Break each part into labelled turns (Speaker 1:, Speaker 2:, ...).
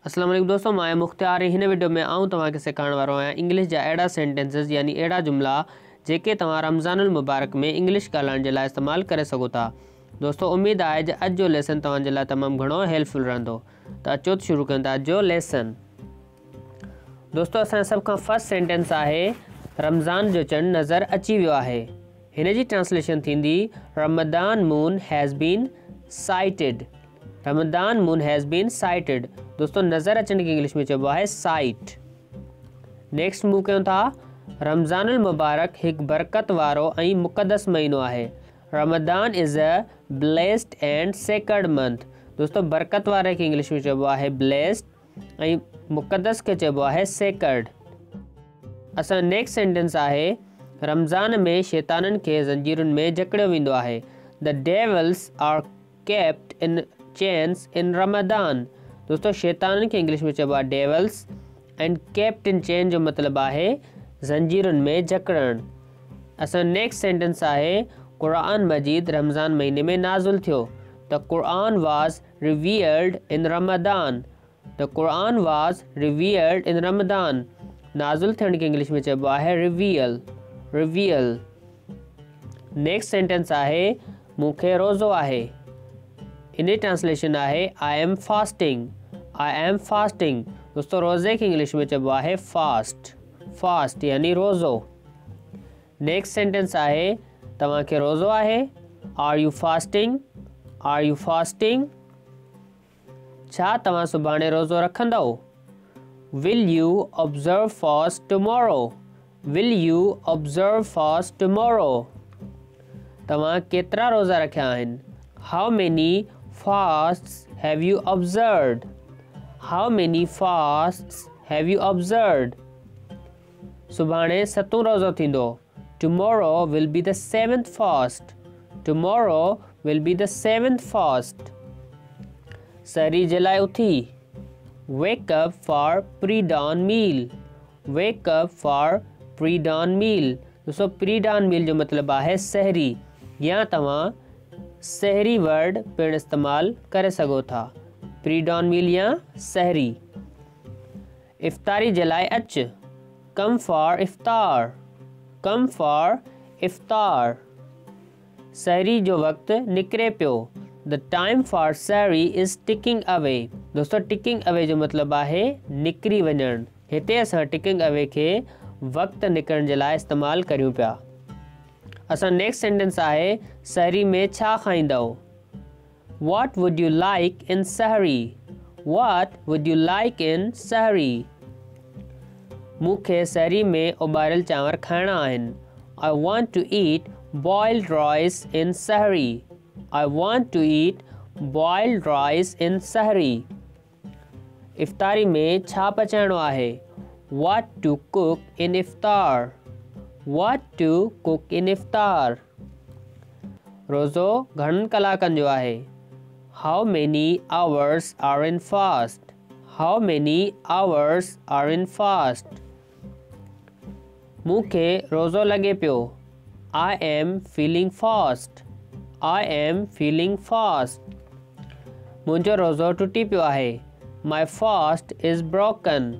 Speaker 1: अस्सलाम वालेकुम दोस्तों, मैं मुख्तार हिन वीडियो में आऊँ तव्हांखे सिखाइण वारो आहियां इंग्लिश जा अहिड़ा सेंटेंसेस यानी अहिड़ा जुमला जेके तव्हां रमज़ानुल मुबारक में इंग्लिश ॻाल्हाइण जे लाइ इस्तेमालु करे सघो था। दोस्तों उम्मीद आहे जो अॼु जो लेसन तव्हांजे लाइ तमामु घणो हेल्पफुल रहंदो। त अचो शुरू कयूं था अॼु जो लेसन। दोस्तों असांजो सभ खां फर्स्ट सेंटेंस आहे रमज़ान जो चंड नज़र अची वियो आहे। हिन जी ट्रांसलेशन थींदी Ramadan moon has been sighted. Ramadan moon has been sighted. दोस्तों नज़र अचण खे इंग्लिश में चइबो आहे साइट। नेक्स्ट मूव कयूं था रमज़ानुल मुबारक हिकु बरकत वारो ऐं मुक़दस महीनो आहे। Ramadan is a blessed and sacred month. दोस्तों बरकत वारे खे इंग्लिश में चइबो आहे ब्लेस्ड ऐं मुक़दस खे चइबो आहे सेक्रेड। असां नेक्स्ट सेंटेंस आहे रमज़ान में शैताननि खे ज़ंजीरुनि में जकड़ियो वेंदो आहे। The devils are kept in chains in Ramadan. दोस्तों शैताननि खे इंग्लिश में चइबो आहे devils and kept in chain जो मतिलबु आहे ज़ंजीरुनि में जकड़णु। असां नेक्स्ट सेंटेंस आहे क़ुरान मजीद रमज़ान महीने में नाज़िल थियो। द क़ुरान वाज़ revealed in Ramadan. The Quran वाज़ रिवील्ड इन रमदान। नाज़िल थियण खे इंग्लिश में चइबो आहे रिवील। रिवील। नेक्स्ट सेंटेंस आहे मूंखे रोज़ो आहे। इन जी ट्रांसलेशन आहे I am fasting. I am fasting. दोस्तों रोज़े खे इंग्लिश में चइबो आहे फास्ट। फास्ट यानी रोज़ो। नेक्स्ट सेंटेंस आहे तव्हांखे रोज़ो आहे। Are you fasting. Are you fasting. छा तव्हां सुभाणे रोज़ो रखंदव। Will you observe fast tomorrow. Will you observe fast tomorrow. तव्हां केतिरा रोज़ा रखिया आहिनि। How many fasts have you observed? How many fasts have you observed? सुभाणे सतों रोज़ो थींदो। Tomorrow will be the 7th fast. Tomorrow will be the 7th fast. सरी जे लाइ उथी। Wake up for pre-dawn meal. Wake up for pre-dawn meal. दोस्तों pre-dawn meal जो मतिलबु आहे सहरी या तव्हां सहरी वर्ड पिण इस्तेमाल करे सघो था। प्री डॉन मील या सहरी। इफ्तारी जे लाइ अच। Come for Iftikhar. Come for इफ्तार। सहरी जो वक़्तु निकिरे पियो। द टाइम फॉर सहरी इज़ टिकिंग अवे। दोस्तों टिकिंग अवे जो मतिलबु आहे निकिरी वञणु। हिते असां टिकिंग अवे खे वक़्तु निकिरण जे लाइ इस्तेमालु करियूं पिया। असां नेक्स्ट सेंटेंस आहे सहरी में छा खाईंदव। What would U like in सहरी। What would U like in सहरी। मूंखे सहरी में उॿारियल चांवर खाइणा आहिनि। I want to eat boiled rice इन सहरी। I want to eat boiled rice इन सहरी। इफ्तारी में छा पचाइणो आहे। What two cook in Iftikhar. What to cook in iftar? रोज़ो घणनि कलाकनि जो आहे। How many hours are in fast? How many hours are in fast? मूंखे रोज़ो लॻे पियो। I am feeling fast. I am feeling fast. मुंहिंजो रोज़ो टुटी पियो आहे। My fast is broken.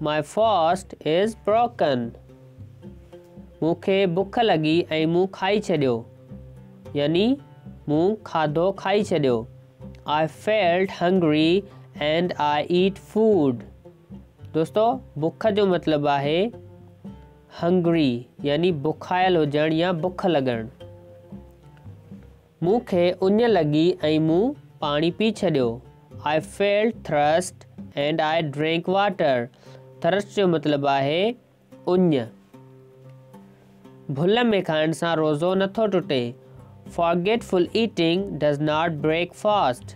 Speaker 1: My fast is broken. मूंखे बुख लॻी ऐं मूं खाई छॾियो यानी मूं खाधो खाई छॾियो। I felt hungry and I eat food. दोस्तों बुख जो मतिलबु आहे हंग्री यानी बुखायल हुजणु या बुख लॻणु। मूंखे उञ लॻी ऐं मूं पाणी पी छॾियो। I felt thrust and I drink water. Thrust जो मतिलबु आहे उञ। भुल में खाइण सां रोज़ो नथो टुटे। Forgetful eating does not break fast.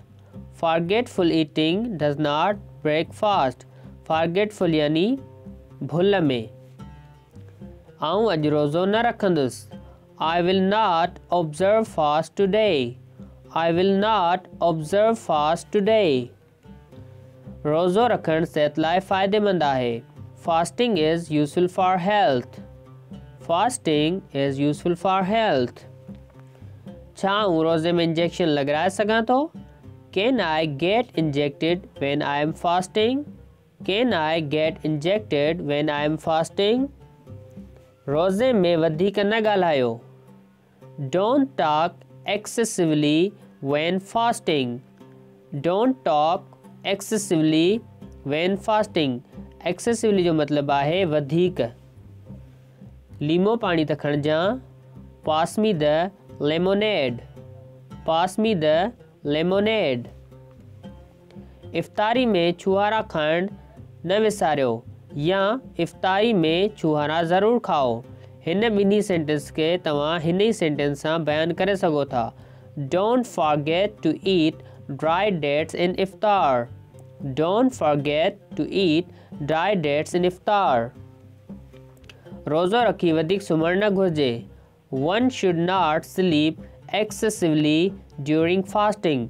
Speaker 1: Forgetful eating does not break fast. Forgetful यानी भुल में। आऊं अॼु रोज़ो न रखंदुसि। I will not observe fast today. I will not observe fast today. रोज़ो रखणु सिहत लाइ फ़ाइदेमंद आहे। Fasting is useful for health. Fasting is useful for health. छा आऊं रोज़े में इंजेक्शन लॻाए सघां थो। Can I get injected when I am fasting? Can I get injected when I am fasting? रोज़े में वधीक न ॻाल्हायो. Don't talk excessively when fasting. Don't talk excessively when fasting. Excessively जो मतलब आहे वधीक. लीमो पाणी त खणजां. Pass me the lemonade. Pass me the lemonade. इफ्तारी में छुहारा खाइण न विसारियो या इफ्तारी में छुहारा ज़रूर खाओ. हिन ॿिन्ही सेंटेंस खे तव्हां हिन ई सेंटेंस सां बयानु करे सघो था. Don't forget to eat dry dates in iftar. Don't forget to eat dry dates in iftar. रोज़ो रखी वधीक सुम्हण न घुरिजे. One should not sleep excessively during fasting.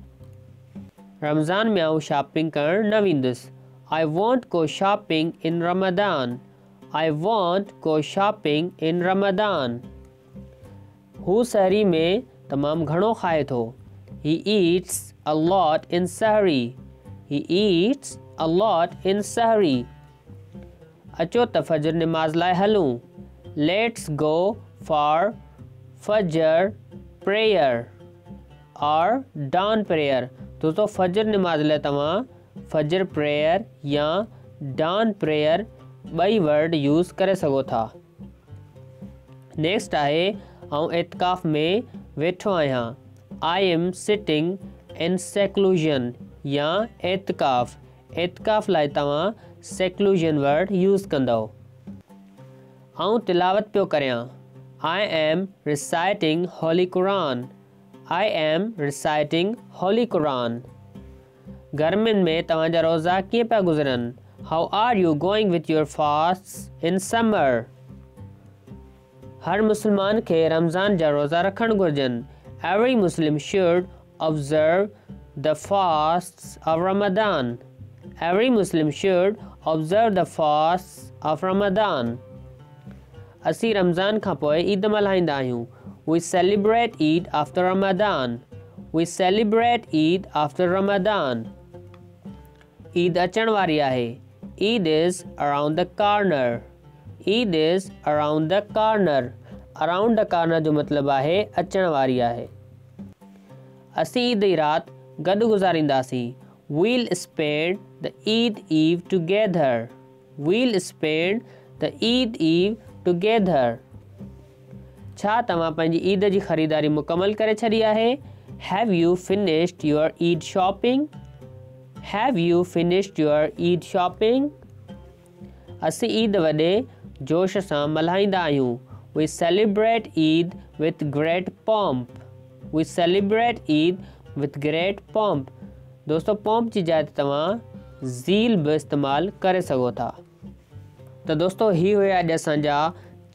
Speaker 1: Ramzan में आउं शॉपिंग करण न वेंदुसि. I won't go shopping in Ramadan. I won't go shopping in Ramadan. हू सहरी में तमामु घणो खाए थो. He eats a lot in Sahri. He eats a lot in Sahri. अचो त फजर नमाज़ लाइ हलूं. Let's go for फजर prayer or dawn prayer. दोस्तों फजर नमाज लाइ तव्हां फजर प्रेयर या डान प्रेयर ॿई वर्ड यूज़ करे सघो था. नेक्स्ट आहे आउं एतकाफ़ में वेठो आहियां. I am sitting in seclusion या एतकाफ़. एतकाफ़ लाइ तव्हां सेक्लूजन वर्ड यूज़ कंदव. आउं तिलावत पियो करियां. I am reciting Holi Quran. I am reciting Holy Quran. गर्मियुनि में तव्हांजा रोज़ा कीअं पिया गुज़रनि? How are you going with your fasts in summer? हर मुस्लमान खे रमज़ान जा रोज़ा रखणु घुरिजनि. Every Muslim should observe the fasts of Ramadan. Every Muslim should observe the fasts of Ramadan. असीं रमज़ान खां पोइ ईद मल्हाईंदा आहियूं. We celebrate Eid after Ramdan. We celebrate Eid after Ramadan. Eid अचण वारी आहे. Eid is around the corner. Eid is around the corner. Around the corner जो मतलब आहे अचण वारी आहे. असीं ईद जी राति गॾु गुज़ारींदासीं. We'll spend the Eid Eve together. We'll spend the Eid Eve together. छा तव्हां पंहिंजी ईद जी ख़रीदारी मुकमल करे छॾी आहे? Have you finished your Eid shopping? Have you finished your Eid shopping? असीं ईद वॾे जोश सां मल्हाईंदा आहियूं. We celebrate Eid with great pomp. We celebrate Eid with great pomp. दोस्तों pomp जी जाइ ते तव्हां ज़ील बि इस्तेमालु करे सघो था. त दोस्तों ही हुया अॼु असांजा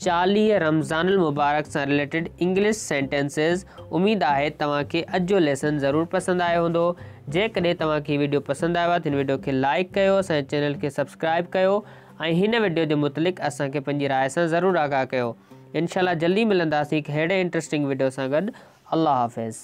Speaker 1: 40 रमज़ानुल मुबारक सां रिलेटेड इंग्लिश सेंटेंसिस. उमेद आहे तव्हांखे अॼु जो लेसन ज़रूरु पसंदि आयो हूंदो. जेकॾहिं तव्हांखे वीडियो पसंदि आयो आहे त हिन वीडियो खे लाइक कयो, असांजे चैनल खे सब्सक्राइब कयो ऐं हिन वीडियो जे मुतलिक़ असांखे पंहिंजी राय सां ज़रूरु आगाह कयो. इंशाल्लाह जल्दी मिलंदासीं हिकु अहिड़े इंट्रस्टिंग वीडियो सां गॾु. अल्लाह हाफ़िज़.